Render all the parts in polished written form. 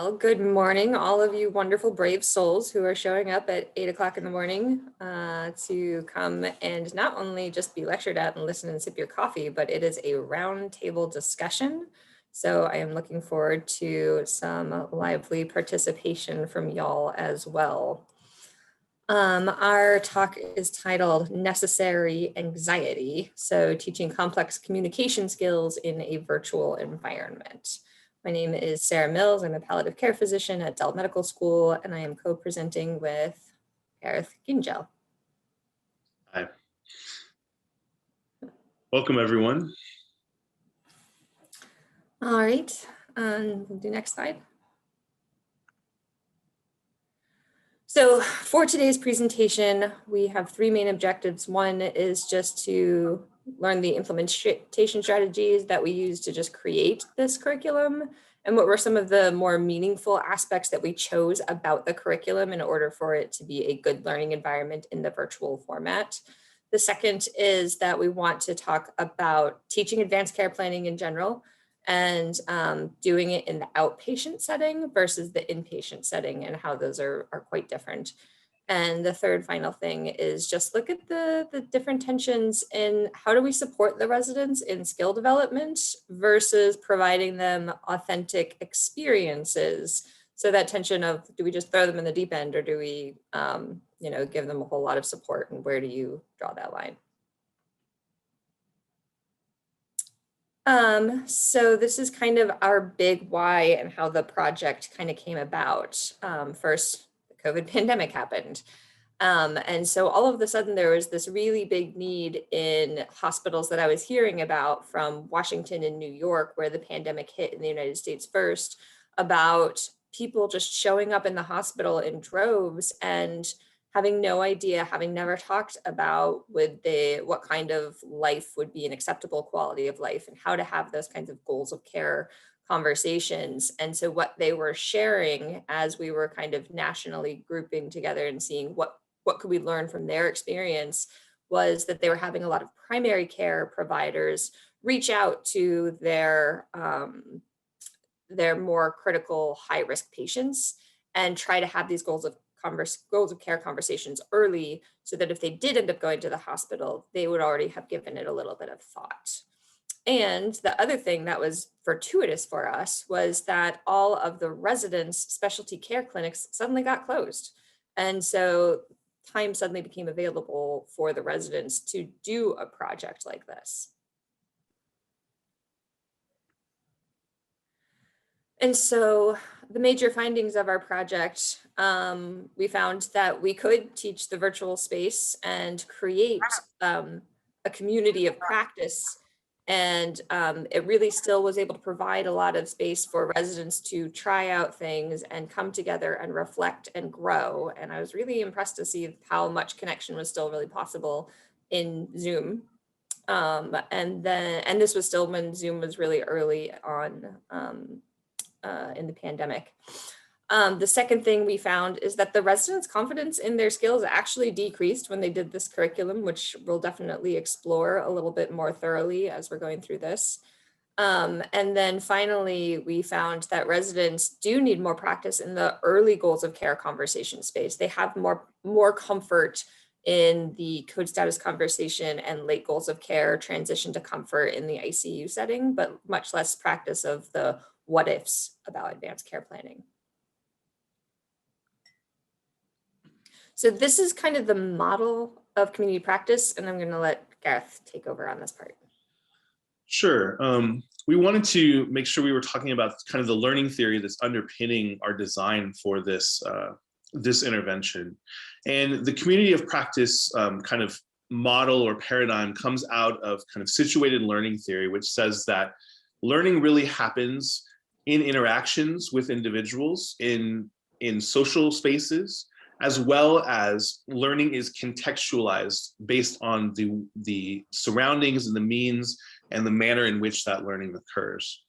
Well, good morning, all of you wonderful, brave souls who are showing up at 8 o'clock in the morning to come and not only just be lectured at and listen and sip your coffee, but it is a roundtable discussion. So I am looking forward to some lively participation from y'all as well. Our talk is titled Necessary Anxiety, so teaching complex communication skills in a virtual environment. My name is Sarah Mills. I'm a palliative care physician at Dell Medical School, and I am co-presenting with Gareth Gingell. Hi. Welcome, everyone. All right, we'll do next slide. So for today's presentation, we have three main objectives. One is just to learn the implementation strategies that we use to just create this curriculum and what were some of the more meaningful aspects that we chose about the curriculum in order for it to be a good learning environment in the virtual format. The second is that we want to talk about teaching advanced care planning in general and doing it in the outpatient setting versus the inpatient setting and how those are quite different. And the third final thing is just look at the different tensions in how do we support the residents in skill development versus providing them authentic experiences. So that tension of, do we just throw them in the deep end or do we give them a whole lot of support, and where do you draw that line? So this is kind of our big why and how the project kind of came about. First, the COVID pandemic happened. And so all of a sudden there was this really big need in hospitals that I was hearing about from Washington and New York, where the pandemic hit in the United States first, about people just showing up in the hospital in droves and having no idea, having never talked about what kind of life would be an acceptable quality of life and how to have those kinds of goals of care conversations. And so what they were sharing as we were kind of nationally grouping together and seeing what could we learn from their experience was that they were having a lot of primary care providers reach out to their more critical high-risk patients and try to have these goals of care conversations early so that if they did end up going to the hospital, they would already have given it a little bit of thought. And the other thing that was fortuitous for us was that all of the residents' specialty care clinics suddenly got closed. And so time suddenly became available for the residents to do a project like this. And so the major findings of our project, we found that we could teach the virtual space and create a community of practice. And it really still was able to provide a lot of space for residents to try out things and come together and reflect and grow. And I was really impressed to see how much connection was still really possible in Zoom. And this was still when Zoom was really early on in the pandemic. The second thing we found is that the residents' confidence in their skills actually decreased when they did this curriculum, which we'll definitely explore a little bit more thoroughly as we're going through this. And then finally, we found that residents do need more practice in the early goals of care conversation space. They have more comfort in the code status conversation and late goals of care transition to comfort in the ICU setting, but much less practice of the what ifs about advanced care planning. So this is kind of the model of community practice, and I'm going to let Gareth take over on this part. Sure. We wanted to make sure we were talking about kind of the learning theory that's underpinning our design for this, this intervention. And the community of practice kind of model or paradigm comes out of kind of situated learning theory, which says that learning really happens in interactions with individuals in social spaces, as well as learning is contextualized based on the surroundings and the means and the manner in which that learning occurs.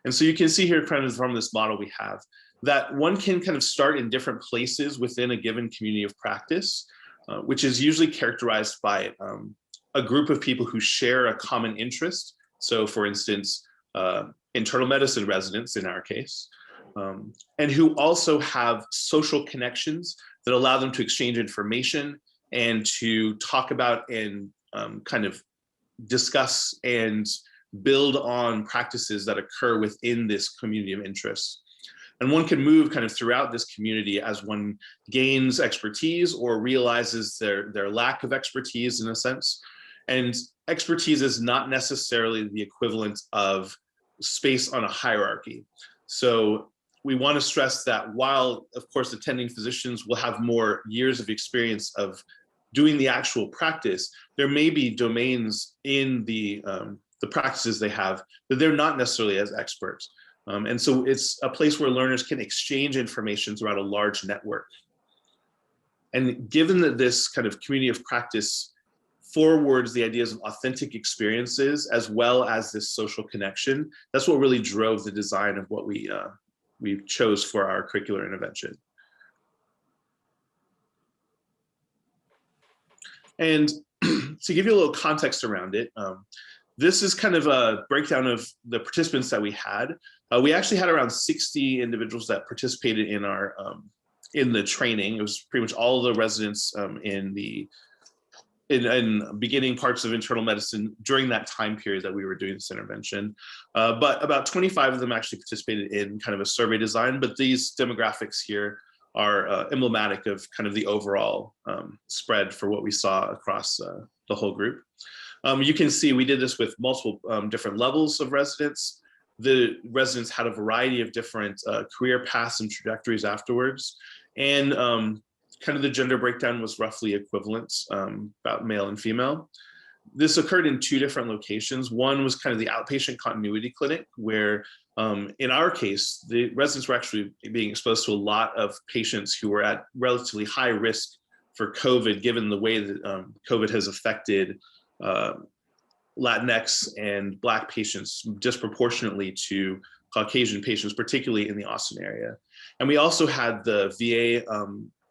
And so you can see here kind of from this model we have that one can kind of start in different places within a given community of practice, which is usually characterized by a group of people who share a common interest. So for instance, internal medicine residents in our case, and who also have social connections that allow them to exchange information and to talk about and kind of discuss and build on practices that occur within this community of interest. And one can move kind of throughout this community as one gains expertise or realizes their lack of expertise in a sense. And expertise is not necessarily the equivalent of space on a hierarchy. So we want to stress that while, of course, attending physicians will have more years of experience of doing the actual practice, there may be domains in the practices they have that they're not necessarily as experts. And so it's a place where learners can exchange information throughout a large network. And given that this kind of community of practice forwards the ideas of authentic experiences as well as this social connection, that's what really drove the design of what we chose for our curricular intervention. And to give you a little context around it, this is kind of a breakdown of the participants that we had. We actually had around 60 individuals that participated in our in the training. It was pretty much all of the residents in beginning parts of internal medicine during that time period that we were doing this intervention. But about 25 of them actually participated in kind of a survey design, but these demographics here are emblematic of kind of the overall spread for what we saw across the whole group. You can see we did this with multiple different levels of residents. The residents had a variety of different career paths and trajectories afterwards. And kind of the gender breakdown was roughly equivalent, about male and female. This occurred in two different locations. One was kind of the outpatient continuity clinic, where in our case, the residents were actually being exposed to a lot of patients who were at relatively high risk for COVID, given the way that COVID has affected Latinx and Black patients disproportionately to Caucasian patients, particularly in the Austin area. And we also had the VA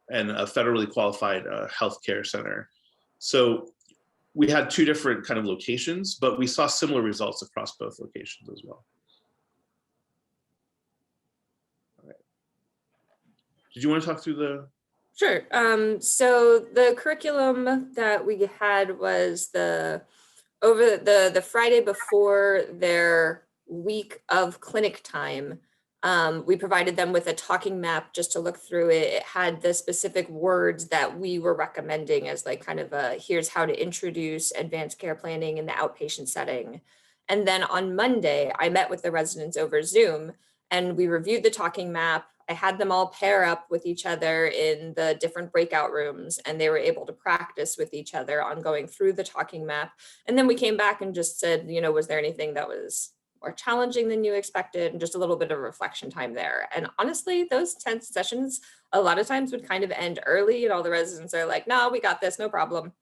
and a federally qualified healthcare center. So we had two different kind of locations, but we saw similar results across both locations as well. All right. Did you want to talk through the? Sure. So the curriculum that we had was over the Friday before their week of clinic time. We provided them with a talking map just to look through it. It had the specific words that we were recommending as like kind of here's how to introduce advanced care planning in the outpatient setting. And then on Monday, I met with the residents over Zoom and we reviewed the talking map. I had them all pair up with each other in the different breakout rooms and they were able to practice with each other on going through the talking map. And then we came back and just said, you know, was there anything that was more challenging than you expected, and just a little bit of reflection time there. And honestly, those 10 sessions a lot of times would kind of end early and all the residents are like, no, we got this, no problem.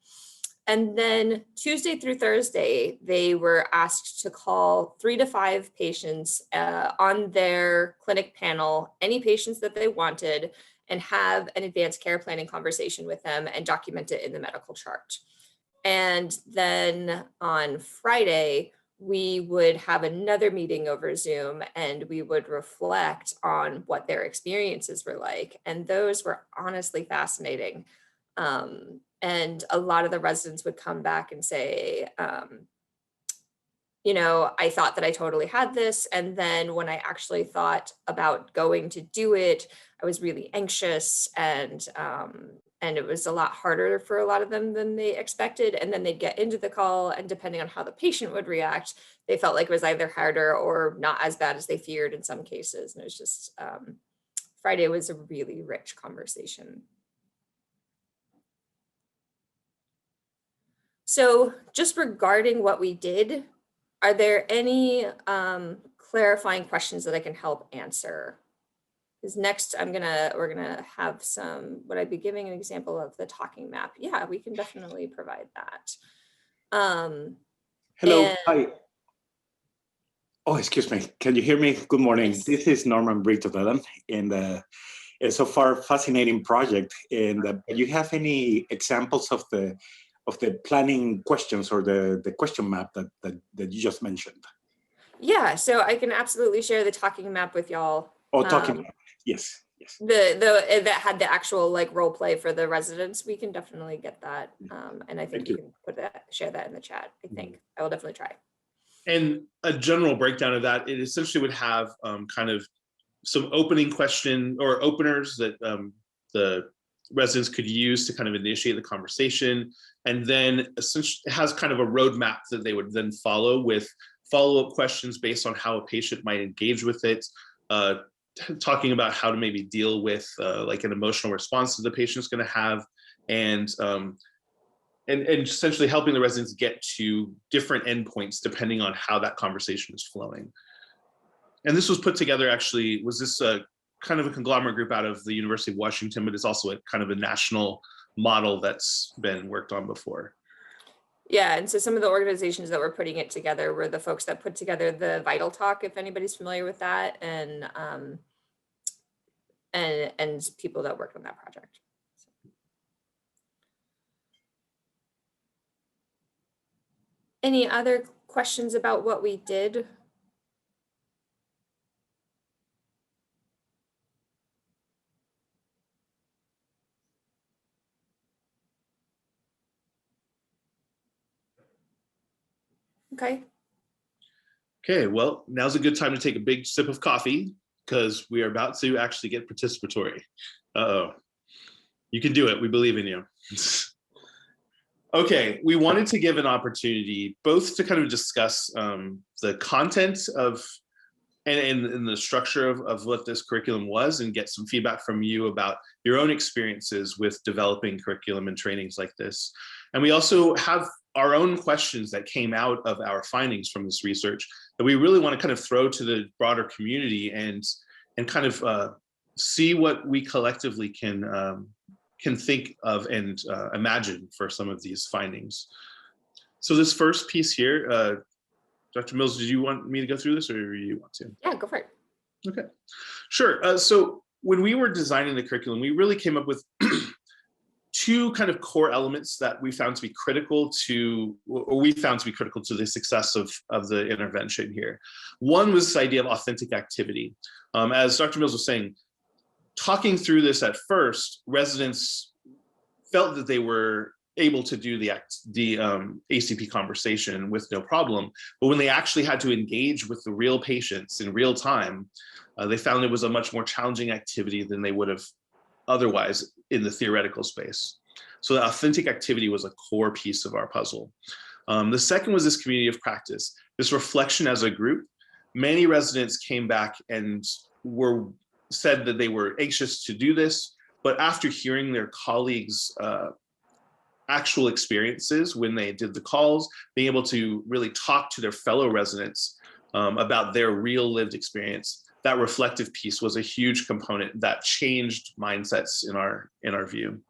And then Tuesday through Thursday, they were asked to call 3 to 5 patients on their clinic panel, any patients that they wanted, and have an advanced care planning conversation with them and document it in the medical chart. And then on Friday, we would have another meeting over Zoom and we would reflect on what their experiences were like. And those were honestly fascinating. And a lot of the residents would come back and say, you know, I thought that I totally had this. And then when I actually thought about going to do it, I was really anxious and it was a lot harder for a lot of them than they expected. And then they'd get into the call and depending on how the patient would react, they felt like it was either harder or not as bad as they feared in some cases. And it was just, Friday was a really rich conversation. So just regarding what we did, are there any clarifying questions that I can help answer? Because next we're gonna have some, would I be giving an example of the talking map? Yeah, we can definitely provide that. Hello, hi. Oh, excuse me, can you hear me? Good morning. Yes. This is Norman Brito Belen, and so far fascinating project. And do you have any examples of the planning questions or the question map that you just mentioned? Yeah, so I can absolutely share the talking map with y'all. Oh, talking. Um, Yes, yes. that had the actual like role play for the residents, we can definitely get that. And I think Thank you you. can share that in the chat. I think I will definitely try. And a general breakdown of that, it essentially would have kind of some opening question or openers that the residents could use to kind of initiate the conversation. And then essentially it has kind of a roadmap that they would then follow with follow-up questions based on how a patient might engage with it, talking about how to maybe deal with like an emotional response that the patient's going to have, and essentially helping the residents get to different endpoints depending on how that conversation is flowing. And this was put together, actually, was this kind of a conglomerate group out of the University of Washington, but it's also a kind of a national model that's been worked on before. Yeah, and so some of the organizations that were putting it together were the folks that put together the Vital Talk, if anybody's familiar with that, and people that worked on that project. Any other questions about what we did? Okay. Okay, well, now's a good time to take a big sip of coffee because we are about to actually get participatory. Uh-oh. You can do it. We believe in you. Okay, we wanted to give an opportunity both to kind of discuss the content of and the structure of what this curriculum was and get some feedback from you about your own experiences with developing curriculum and trainings like this. And we also have our own questions that came out of our findings from this research that we really want to kind of throw to the broader community and kind of see what we collectively can think of and imagine for some of these findings. So this first piece here, Dr. Mills, did you want me to go through this or do you want to? Yeah, go for it. Okay, sure. So when we were designing the curriculum, we really came up with two kind of core elements that we found to be critical to, or we found to be critical to the success of the intervention here. One was this idea of authentic activity. As Dr. Mills was saying, talking through this at first, residents felt that they were able to do the ACP conversation with no problem. But when they actually had to engage with the real patients in real time, they found it was a much more challenging activity than they would have otherwise in the theoretical space. So the authentic activity was a core piece of our puzzle. The second was this community of practice, this reflection as a group. Many residents came back and said that they were anxious to do this, but after hearing their colleagues' actual experiences when they did the calls, being able to really talk to their fellow residents about their real lived experience, that reflective piece was a huge component that changed mindsets in our view.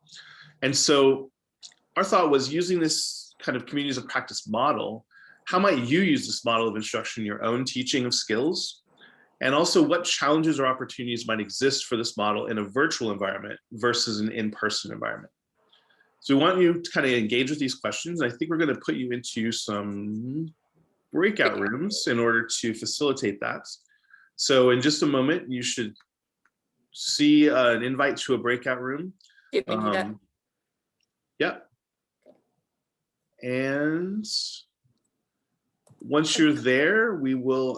And so our thought was, using this kind of communities of practice model, how might you use this model of instruction in your own teaching of skills? And also, what challenges or opportunities might exist for this model in a virtual environment versus an in-person environment? So we want you to kind of engage with these questions. I think we're going to put you into some breakout rooms in order to facilitate that. So in just a moment, you should see an invite to a breakout room. Yeah. And once you're there, we will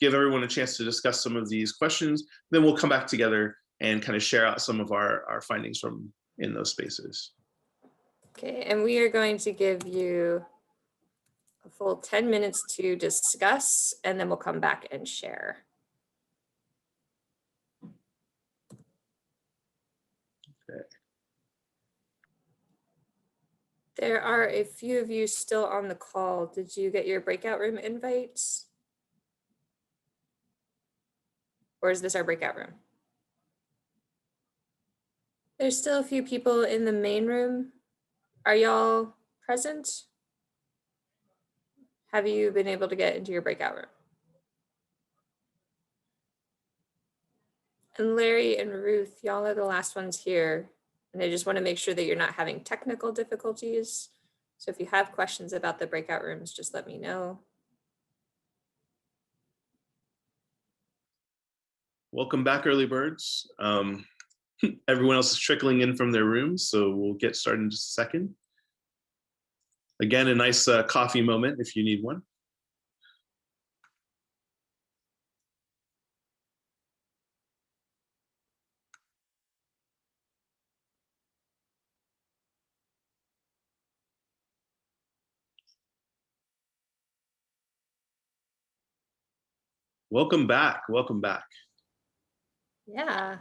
give everyone a chance to discuss some of these questions. Then we'll come back together and kind of share out some of our findings from in those spaces. Okay, and we are going to give you a full 10 minutes to discuss, and then we'll come back and share. Okay. There are a few of you still on the call. Did you get your breakout room invites? Or is this our breakout room? There's still a few people in the main room. Are y'all present? Have you been able to get into your breakout room? And Larry and Ruth, y'all are the last ones here. And I just want to make sure that you're not having technical difficulties. So if you have questions about the breakout rooms, just let me know. Welcome back, early birds. Everyone else is trickling in from their rooms, so we'll get started in just a second. Again, a nice coffee moment if you need one. Welcome back. Welcome back. Yeah.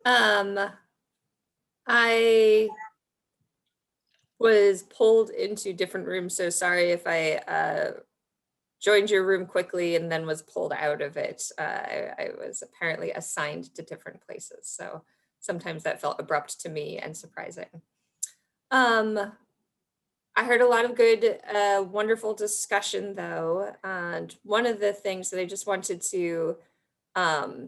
I was pulled into different rooms, so sorry if I joined your room quickly and then was pulled out of it. I was apparently assigned to different places, so sometimes that felt abrupt to me and surprising. I heard a lot of good, wonderful discussion though, and one of the things that I just wanted to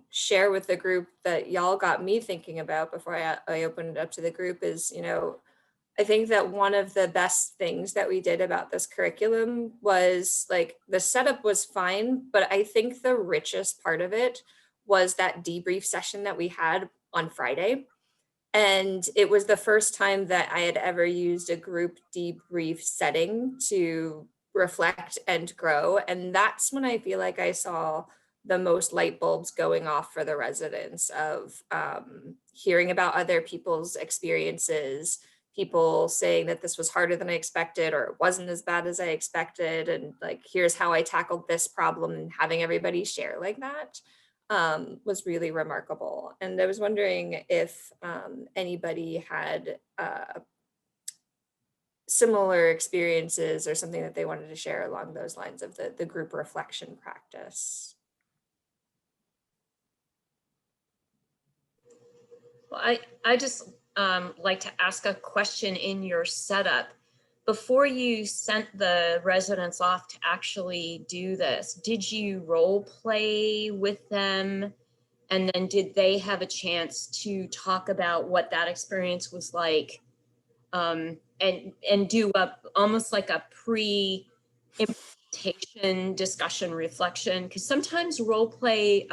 share with the group that y'all got me thinking about before I opened it up to the group is, I think that one of the best things that we did about this curriculum was like the setup was fine, but I think the richest part of it was that debrief session that we had on Friday. And it was the first time that I had ever used a group debrief setting to reflect and grow. And that's when I feel like I saw the most light bulbs going off for the residents of hearing about other people's experiences, people saying that this was harder than I expected or it wasn't as bad as I expected. And like, here's how I tackled this problem, and having everybody share like that was really remarkable. And I was wondering if anybody had similar experiences or something that they wanted to share along those lines of the group reflection practice. Well, I just like to ask a question in your setup. Before you sent the residents off to actually do this, did you role play with them? And then did they have a chance to talk about what that experience was like? And do almost like a pre-implementation discussion reflection? Because sometimes role play,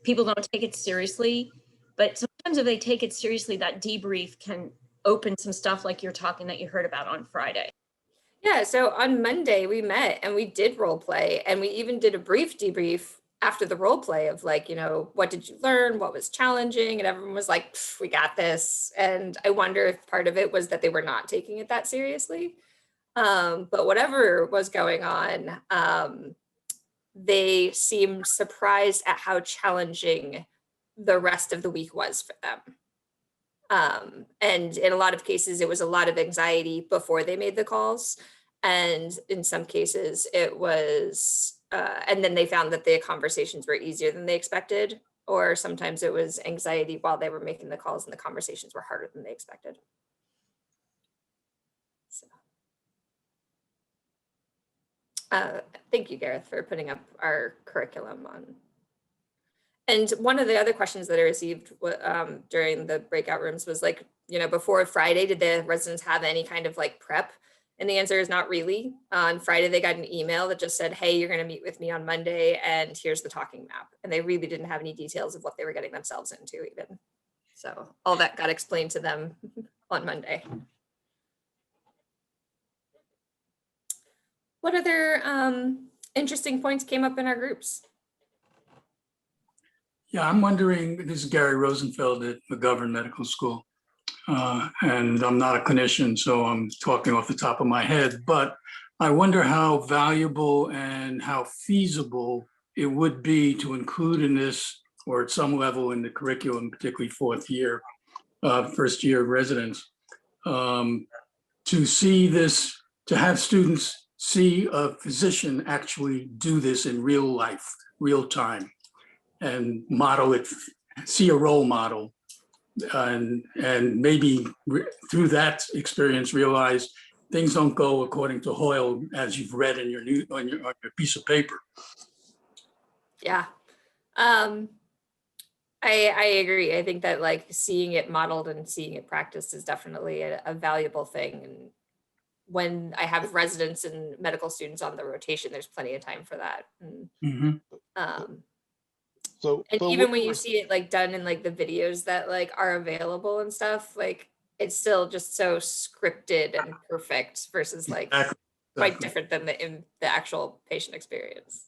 people don't take it seriously, but sometimes if they take it seriously, that debrief can open some stuff like you're talking that you heard about on Friday. Yeah, so on Monday we met and we did role play, and we even did a brief debrief after the role play of like, what did you learn? What was challenging? And everyone was like, we got this. And I wonder if part of it was that they were not taking it that seriously. But whatever was going on, they seemed surprised at how challenging the rest of the week was for them. And in a lot of cases, it was a lot of anxiety before they made the calls. And in some cases, it was, and then they found that the conversations were easier than they expected. Or sometimes it was anxiety while they were making the calls and the conversations were harder than they expected. So. Thank you, Gareth, for putting up our curriculum on. And one of the other questions that I received during the breakout rooms was like, before Friday, did the residents have any kind of like prep? And the answer is not really. On Friday, they got an email that just said, hey, you're going to meet with me on Monday, and here's the talking map. And they really didn't have any details of what they were getting themselves into even. So all that got explained to them on Monday. What other interesting points came up in our groups? Yeah, I'm wondering, this is Gary Rosenfeld at McGovern Medical School. And I'm not a clinician, so I'm talking off the top of my head, but I wonder how valuable and how feasible it would be to include in this, or at some level in the curriculum, particularly first year of residence, to see this, to have students see a physician actually do this in real life, real time, and model it, see a role model, and maybe through that experience realize things don't go according to Hoyle as you've read in your on your piece of paper. Yeah, I agree. I think that like seeing it modeled and seeing it practiced is definitely a valuable thing. And when I have residents and medical students on the rotation, there's plenty of time for that. And, And so even we when you were- see it like done in like the videos that like are available and stuff, like it's still just so scripted and perfect versus like Exactly, quite exactly. different than the actual patient experience.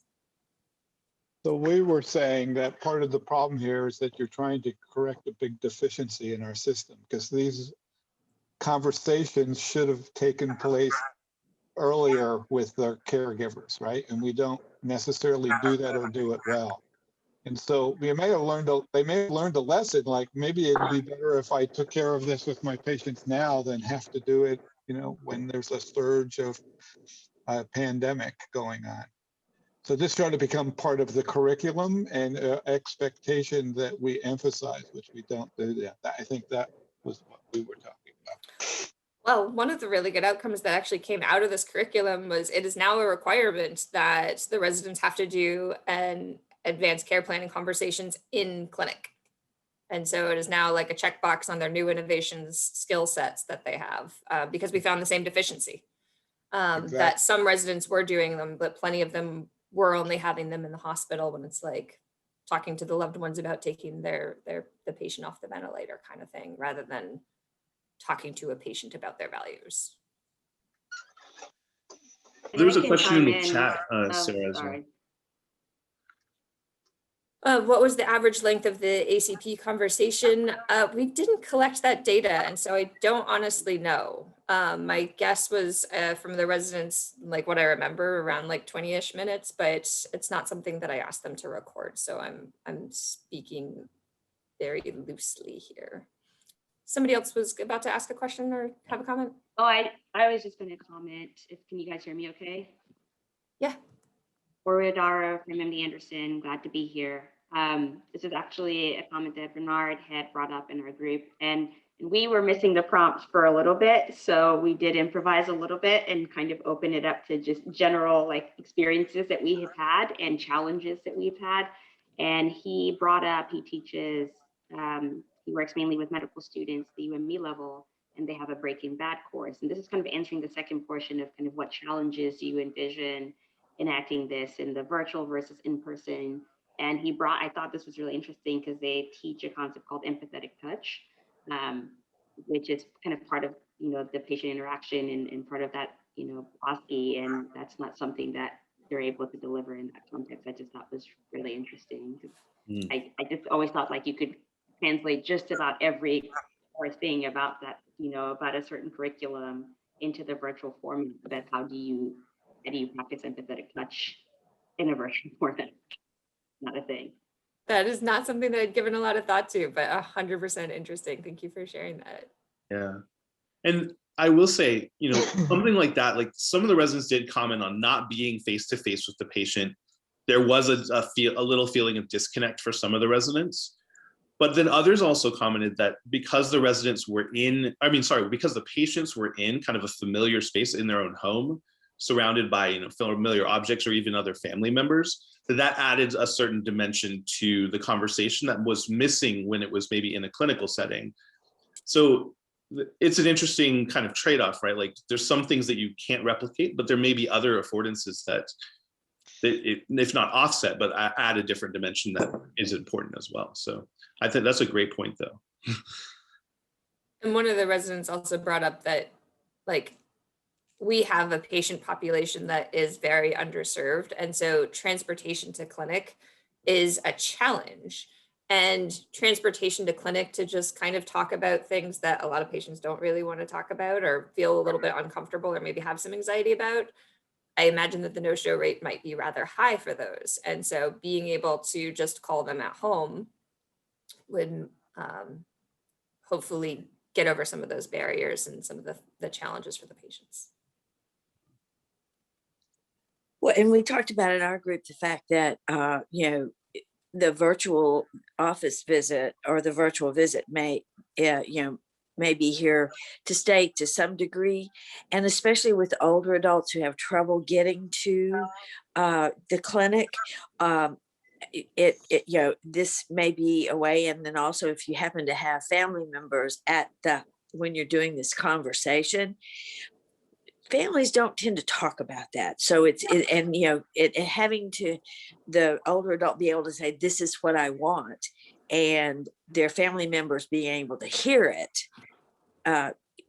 So we were saying that part of the problem here is that you're trying to correct a big deficiency in our system, because these conversations should have taken place earlier with their caregivers, right? And we don't necessarily do that or do it well. And so they may have learned a lesson, like maybe it'd be better if I took care of this with my patients now than have to do it, when there's a surge of a pandemic going on. So this started to become part of the curriculum and expectation that we emphasize, which we don't do that. I think that was what we were talking about. Well, one of the really good outcomes that actually came out of this curriculum was it is now a requirement that the residents have to do an advanced care planning conversations in clinic. And so it is now like a checkbox on their new innovations skill sets that they have, because we found the same deficiency. Exactly. That some residents were doing them, but plenty of them were only having them in the hospital when it's like talking to the loved ones about taking the patient off the ventilator kind of thing, rather than talking to a patient about their values. There was I a can question in the chime in. chat, Oh, Sarah, as well. sorry. What was the average length of the ACP conversation? We didn't collect that data, and so I don't honestly know. My guess was from the residents, like what I remember, around like 20-ish minutes, but it's not something that I asked them to record. So I'm speaking very loosely here. Somebody else was about to ask a question or have a comment? Oh, I was just going to comment. Can you guys hear me okay? Yeah. Gloria Dara from MD Anderson, glad to be here. This is actually a comment that Bernard had brought up in our group, and we were missing the prompts for a little bit, so we did improvise a little bit and kind of open it up to just general like experiences that we have had and challenges that we've had. And he brought up, he teaches, he works mainly with medical students, the UME level, and they have a Breaking Bad course. And this is kind of answering the second portion of kind of what challenges do you envision enacting this in the virtual versus in-person. And I thought this was really interesting because they teach a concept called empathetic touch, which is kind of part of, the patient interaction and part of that, philosophy. And that's not something that they're able to deliver in that context. I just thought was really interesting. I just always thought like you could translate just about every thing about that, about a certain curriculum into the virtual format. But how do you practice empathetic touch in a virtual format? Not a thing. That is not something that I'd given a lot of thought to, but 100% interesting. Thank you for sharing that. Yeah. And I will say, something like that, like some of the residents did comment on not being face-to-face with the patient. There was a little feeling of disconnect for some of the residents. But then others also commented that because the residents were because the patients were in kind of a familiar space in their own home, surrounded by, familiar objects or even other family members, that added a certain dimension to the conversation that was missing when it was maybe in a clinical setting. So it's an interesting kind of trade-off, right? Like there's some things that you can't replicate, but there may be other affordances that if not offset, but add a different dimension that is important as well. So I think that's a great point though. And one of the residents also brought up that like we have a patient population that is very underserved. And so transportation to clinic is a challenge. And transportation to clinic to just kind of talk about things that a lot of patients don't really want to talk about or feel a little bit uncomfortable or maybe have some anxiety about. I imagine that the no-show rate might be rather high for those. And so being able to just call them at home would hopefully get over some of those barriers and some of the challenges for the patients. Well, and we talked about in our group the fact that, the virtual office visit or the virtual visit may be here to stay to some degree. And especially with older adults who have trouble getting to the clinic, this may be a way. And then also if you happen to have family members when you're doing this conversation, families don't tend to talk about that. So and having to the older adult be able to say, this is what I want, and their family members being able to hear it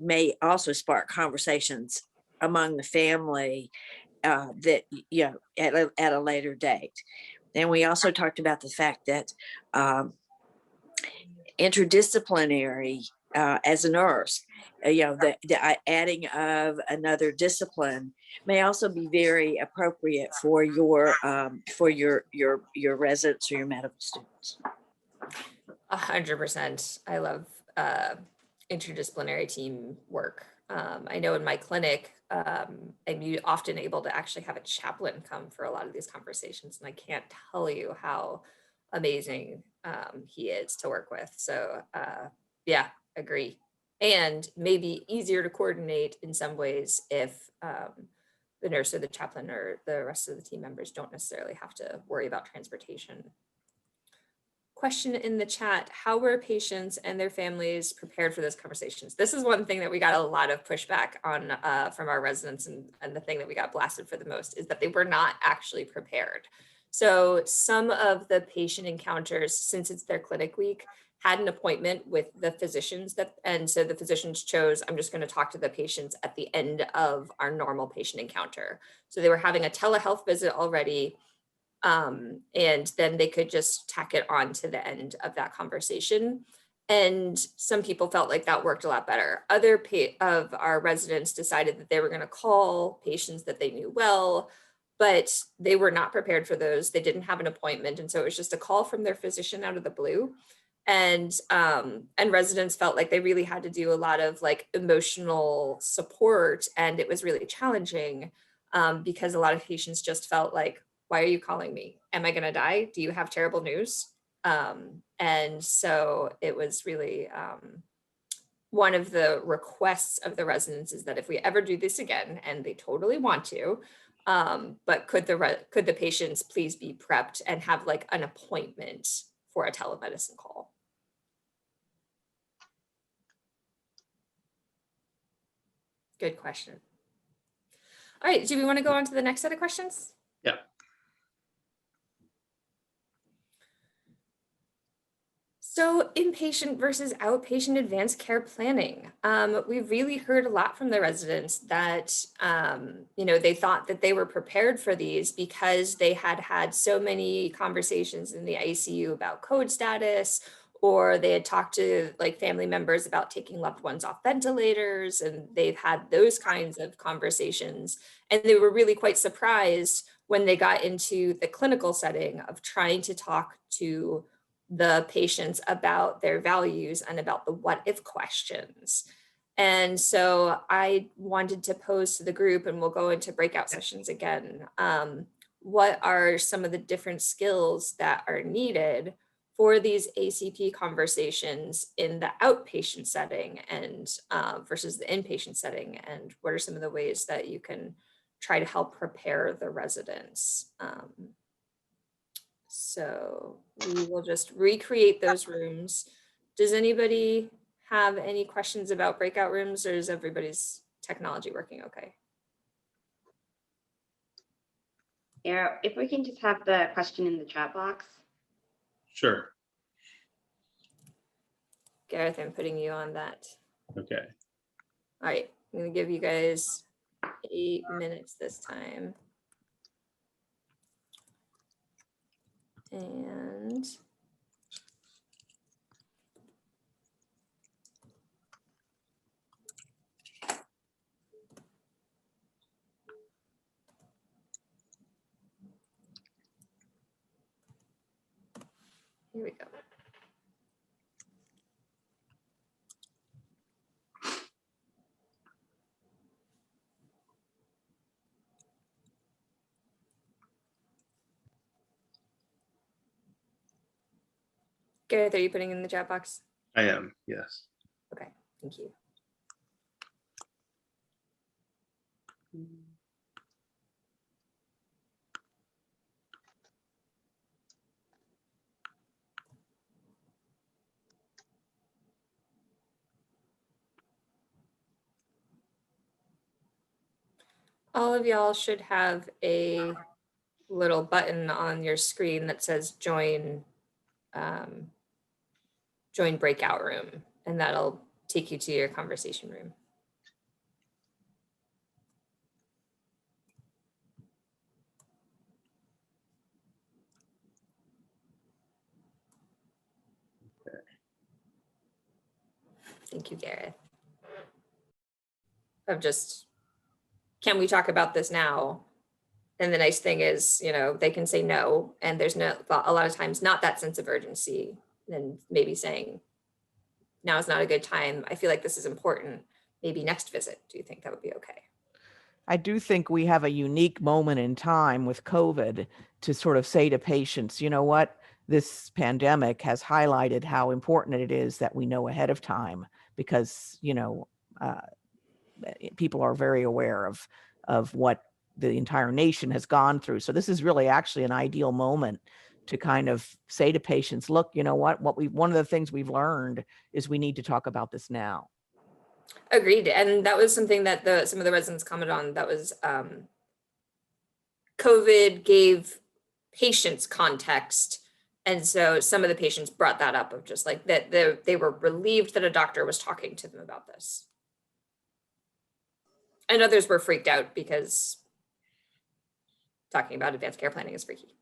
may also spark conversations among the family that, at a later date. And we also talked about the fact that interdisciplinary, as a nurse, the adding of another discipline may also be very appropriate for your residents or your medical students. 100%. I love interdisciplinary team work. I know in my clinic, I'm often able to actually have a chaplain come for a lot of these conversations, and I can't tell you how amazing he is to work with. So yeah, agree. And maybe easier to coordinate in some ways if the nurse or the chaplain or the rest of the team members don't necessarily have to worry about transportation. Question in the chat: how were patients and their families prepared for those conversations? This is one thing that we got a lot of pushback on from our residents, and the thing that we got blasted for the most is that they were not actually prepared. So some of the patient encounters, since it's their clinic week, had an appointment with the physicians, and so the physicians chose, I'm just going to talk to the patients at the end of our normal patient encounter. So they were having a telehealth visit already. And then they could just tack it on to the end of that conversation. And some people felt like that worked a lot better. Other of our residents decided that they were going to call patients that they knew well, but they were not prepared for those. They didn't have an appointment. And so it was just a call from their physician out of the blue. And residents felt like they really had to do a lot of like emotional support. And it was really challenging because a lot of patients just felt like, why are you calling me? Am I going to die? Do you have terrible news? And so it was really one of the requests of the residents is that if we ever do this again, and they totally want to, but could the patients please be prepped and have like an appointment for a telemedicine call? Good question. All right, do we want to go on to the next set of questions? Yeah. So inpatient versus outpatient advanced care planning. We've really heard a lot from the residents that, they thought that they were prepared for these because they had had so many conversations in the ICU about code status, or they had talked to like family members about taking loved ones off ventilators, and they've had those kinds of conversations. And they were really quite surprised when they got into the clinical setting of trying to talk to the patients about their values and about the what if questions. And so I wanted to pose to the group, and we'll go into breakout sessions again, what are some of the different skills that are needed for these ACP conversations in the outpatient setting and versus the inpatient setting, and what are some of the ways that you can try to help prepare the residents. So we will just recreate those rooms. Does anybody have any questions about breakout rooms, or is everybody's technology working okay? Yeah, if we can just have the question in the chat box. Sure. Gareth, I'm putting you on that. Okay. All right, I'm gonna give you guys 8 minutes this time. And here we go. Gareth, are you putting in the chat box? I am, yes. Okay, thank you. All of y'all should have a little button on your screen that says join breakout room, and that'll take you to your conversation room. Thank you, Gareth. Can we talk about this now? And the nice thing is, they can say no, and there's a lot of times not that sense of urgency, and maybe saying, now is not a good time. I feel like this is important. Maybe next visit. Do you think that would be okay? I do think we have a unique moment in time with COVID to sort of say to patients, you know what, this pandemic has highlighted how important it is that we know ahead of time, because, people are very aware of what the entire nation has gone through. So this is really actually an ideal moment to kind of say to patients, look, you know what one of the things we've learned is we need to talk about this now. Agreed. And that was something that some of the residents commented on. That was COVID gave patients context. And so some of the patients brought that up of just like that they were relieved that a doctor was talking to them about this. And others were freaked out because talking about advanced care planning is freaky.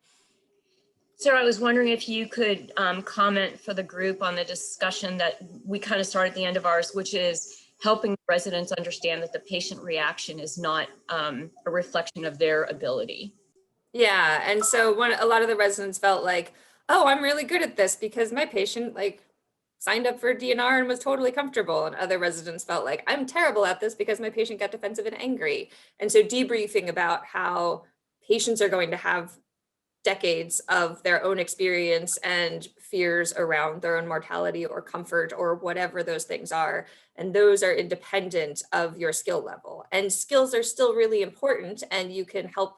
Sarah, I was wondering if you could comment for the group on the discussion that we kind of started at the end of ours, which is helping residents understand that the patient reaction is not a reflection of their ability. Yeah, and so a lot of the residents felt like, oh, I'm really good at this because my patient signed up for DNR and was totally comfortable. And other residents felt like, I'm terrible at this because my patient got defensive and angry. And so debriefing about how patients are going to have decades of their own experience and fears around their own mortality or comfort or whatever those things are. And those are independent of your skill level. And skills are still really important, and you can help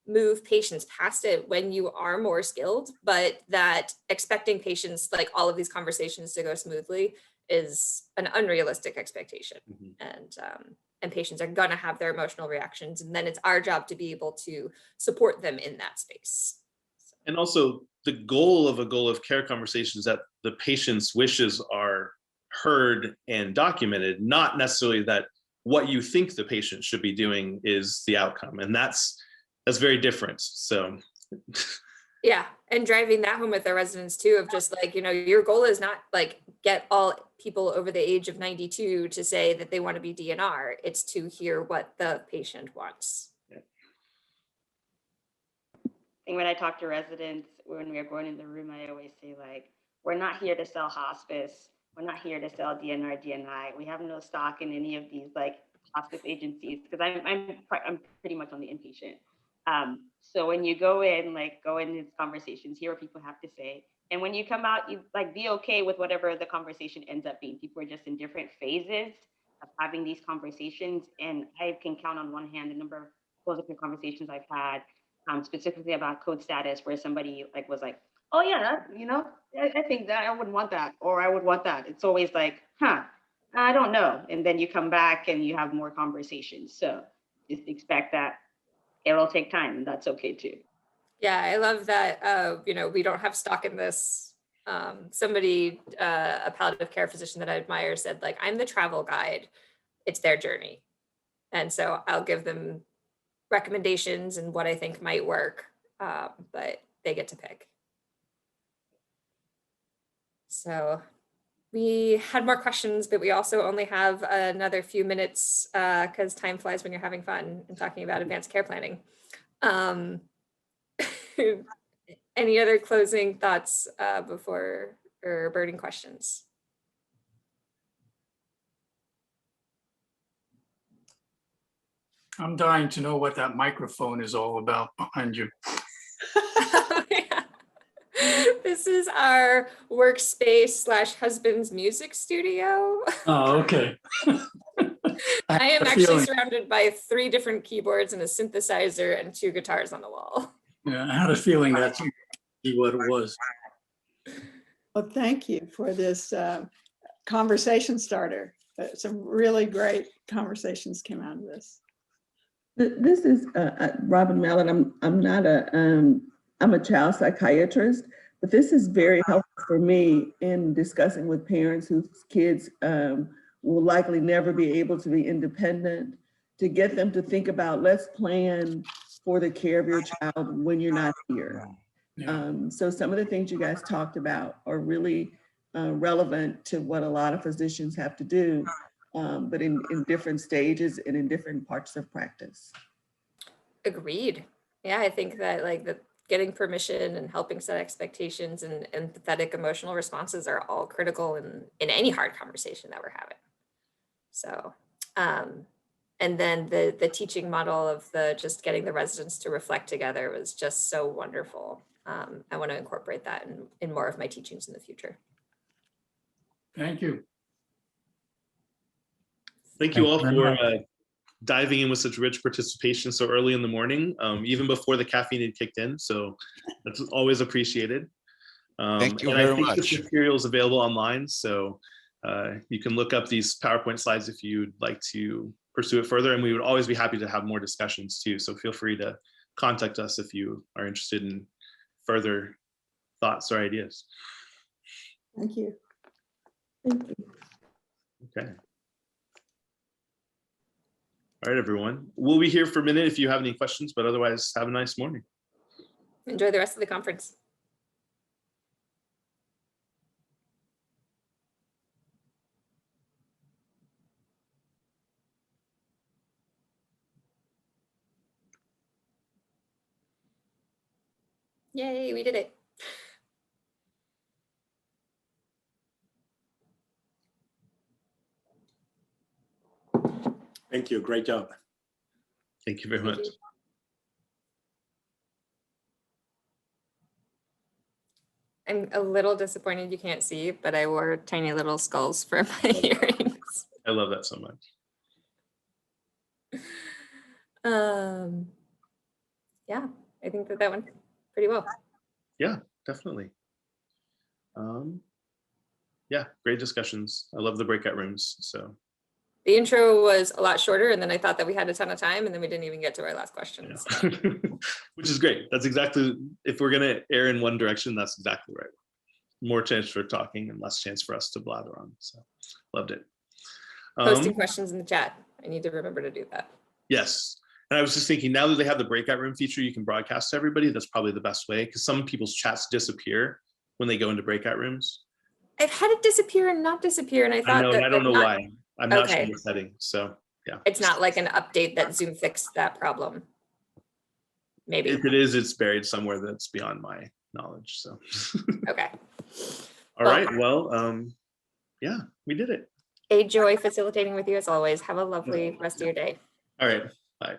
move patients past it when you are more skilled, but that expecting patients, like all of these conversations, to go smoothly is an unrealistic expectation. And patients are gonna have their emotional reactions, and then it's our job to be able to support them in that space. And also the goal of care conversations, that the patient's wishes are heard and documented, not necessarily that what you think the patient should be doing is the outcome. And that's very different. So yeah, and driving that home with our residents too, of just your goal is not get all people over the age of 92 to say that they want to be DNR. It's to hear what the patient wants. And when I talk to residents, when we're going in the room, I always say, we're not here to sell hospice. We're not here to sell DNR, DNI. We have no stock in any of these hospice agencies, because I'm pretty much on the inpatient. So when you go in these conversations, hear what people have to say. And when you come out, you be okay with whatever the conversation ends up being. People are just in different phases of having these conversations. And I can count on one hand the number of closed conversations I've had, specifically about code status, where somebody was like, oh yeah, I think that I wouldn't want that, or I would want that. It's always I don't know. And then you come back and you have more conversations. So just expect that it'll take time, and that's okay too. Yeah, I love that, we don't have stock in this. Somebody, a palliative care physician that I admire, said, I'm the travel guide. It's their journey. And so I'll give them recommendations and what I think might work, but they get to pick. So we had more questions, but we also only have another few minutes because time flies when you're having fun and talking about advanced care planning. Any other closing thoughts before or burning questions? I'm dying to know what that microphone is all about behind you. Yeah. This is our workspace / husband's music studio. Oh, okay. I am actually surrounded by 3 different keyboards and a synthesizer and 2 guitars on the wall. Yeah, I had a feeling that's what it was. Well, thank you for this conversation starter. Some really great conversations came out of this. This is Robin Mallon. I'm not I'm a child psychiatrist, but this is very helpful for me in discussing with parents whose kids will likely never be able to be independent, to get them to think about, let's plan for the care of your child when you're not here. Yeah. So some of the things you guys talked about are really relevant to what a lot of physicians have to do, but in different stages and in different parts of practice. Agreed. Yeah, I think that like the getting permission and helping set expectations and empathetic emotional responses are all critical in any hard conversation that we're having. So, and then the teaching model of the just getting the residents to reflect together was just so wonderful. I want to incorporate that in more of my teachings in the future. Thank you. Thank you all Thank you for very diving in with such rich participation so early in the morning, even before the caffeine had kicked in. So that's always appreciated. Thank you and very I think much. this material is available online. So you can look up these PowerPoint slides if you'd like to pursue it further. And we would always be happy to have more discussions too. So feel free to contact us if you are interested in further thoughts or ideas. Thank you. Thank you. Okay. All right, everyone. We'll be here for a minute if you have any questions, but otherwise have a nice morning. Enjoy the rest of the conference. Yay, we did it. Thank you. Great job. Thank you very Thank much. you. I'm a little disappointed you can't see, but I wore tiny little skulls for my earrings. I love that so much. Yeah, I think that went pretty well. Yeah, definitely. Yeah, great discussions. I love the breakout rooms. So The intro was a lot shorter, and then I thought that we had a ton of time, and then we didn't even get to our last question. yeah. So. Which is great. That's exactly, if we're gonna err in one direction, that's exactly right. More chance for talking and less chance for us to blather on. So loved it. Posting questions in the chat. I need to remember to do that. Yes. And I was just thinking, now that they have the breakout room feature, you can broadcast to everybody. That's probably the best way, because some people's chats disappear when they go into breakout rooms. I've had it disappear and not disappear, and I I thought know, that and I don't know not- why. I'm not sure Okay. the setting. So yeah. It's not like an update that Zoom fixed that problem. Maybe. If it is, it's buried somewhere that's beyond my knowledge. So Okay. all right. Well, yeah, we did it. A joy facilitating with you as always. Have a lovely rest of your day. All right. Bye.